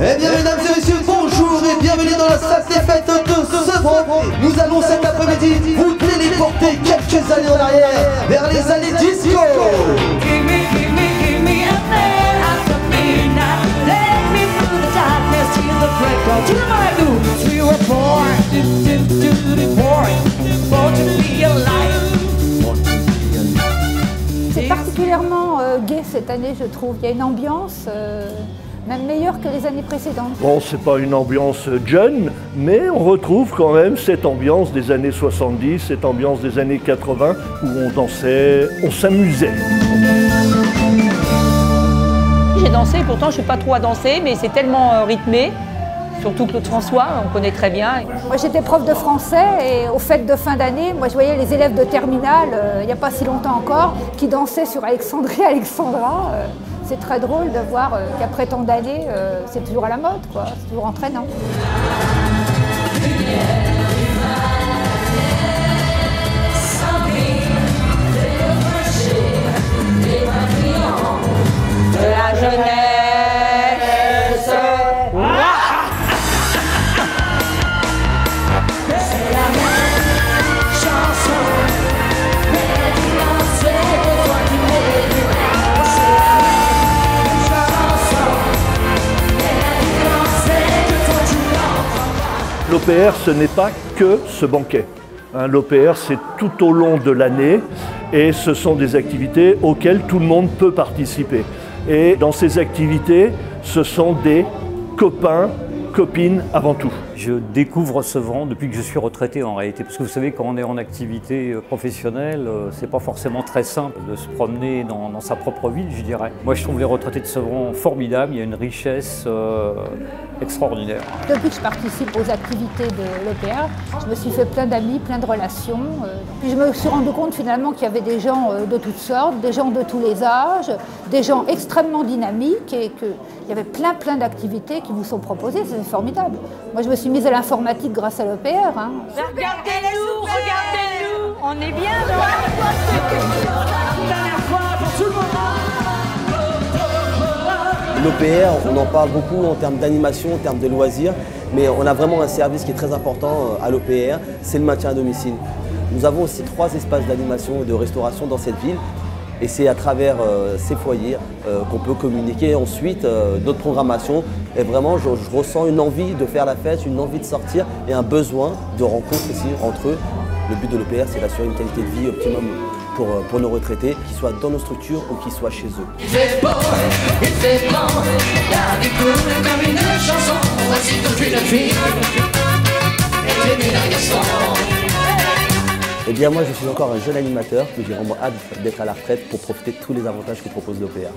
Eh bien, mesdames et messieurs, bonjour et bienvenue dans la salle des fêtes de Sevran. Nous allons cet après-midi vous téléporter quelques années en arrière, vers les années disco. C'est particulièrement gai cette année, je trouve. Il y a une ambiance même meilleure que les années précédentes. Bon, c'est pas une ambiance jeune, mais on retrouve quand même cette ambiance des années 70, cette ambiance des années 80, où on dansait, on s'amusait. J'ai dansé, pourtant je ne suis pas trop à danser, mais c'est tellement rythmé. Surtout Claude François, on connaît très bien. Moi j'étais prof de français et aux fêtes de fin d'année, moi je voyais les élèves de terminale, il n'y a pas si longtemps encore, qui dansaient sur Alexandrie, Alexandra. C'est très drôle de voir qu'après tant d'années, c'est toujours à la mode, quoi. C'est toujours entraînant. La jeunesse. L'OPR, ce n'est pas que ce banquet. L'OPR, c'est tout au long de l'année et ce sont des activités auxquelles tout le monde peut participer. Et dans ces activités, ce sont des copains, copines avant tout. Je découvre Sevran depuis que je suis retraité en réalité, parce que vous savez, quand on est en activité professionnelle, c'est pas forcément très simple de se promener dans sa propre ville, je dirais. Moi, je trouve les retraités de Sevran formidables, il y a une richesse extraordinaire. Depuis que je participe aux activités de l'OPR, je me suis fait plein d'amis, plein de relations. Puis je me suis rendu compte finalement qu'il y avait des gens de toutes sortes, des gens de tous les âges, des gens extrêmement dynamiques et qu'il y avait plein d'activités qui vous sont proposées, c'est formidable. Moi, je me suis mise à l'informatique grâce à l'OPR. Regardez-nous, regardez-nous, on est bien, non? L'OPR, on en parle beaucoup en termes d'animation, en termes de loisirs, mais on a vraiment un service qui est très important à l'OPR, c'est le maintien à domicile. Nous avons aussi 3 espaces d'animation et de restauration dans cette ville. Et c'est à travers ces foyers qu'on peut communiquer ensuite notre programmation. Et vraiment, je ressens une envie de faire la fête, une envie de sortir et un besoin de rencontre aussi entre eux. Le but de l'OPR, c'est d'assurer une qualité de vie optimum pour nos retraités, qu'ils soient dans nos structures ou qu'ils soient chez eux. Il fait beau, la vie coule comme une chanson, voici toute une fille, et une garçon. Eh bien moi je suis encore un jeune animateur, mais j'ai vraiment hâte d'être à la retraite pour profiter de tous les avantages que propose l'OPR.